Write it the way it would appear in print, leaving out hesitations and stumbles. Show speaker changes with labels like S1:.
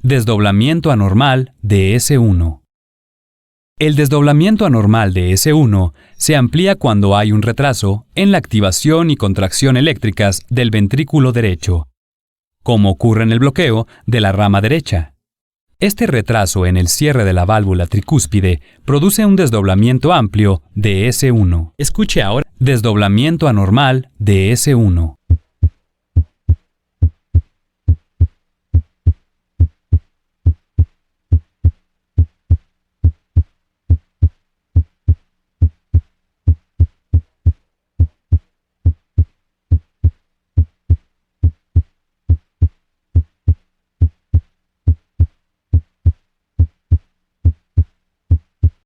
S1: Desdoblamiento anormal de S1. El desdoblamiento anormal de S1 se amplía cuando hay un retraso en la activación y contracción eléctricas del ventrículo derecho, como ocurre en el bloqueo de la rama derecha. Este retraso en el cierre de la válvula tricúspide produce un desdoblamiento amplio de S1. Escuche ahora desdoblamiento anormal de S1.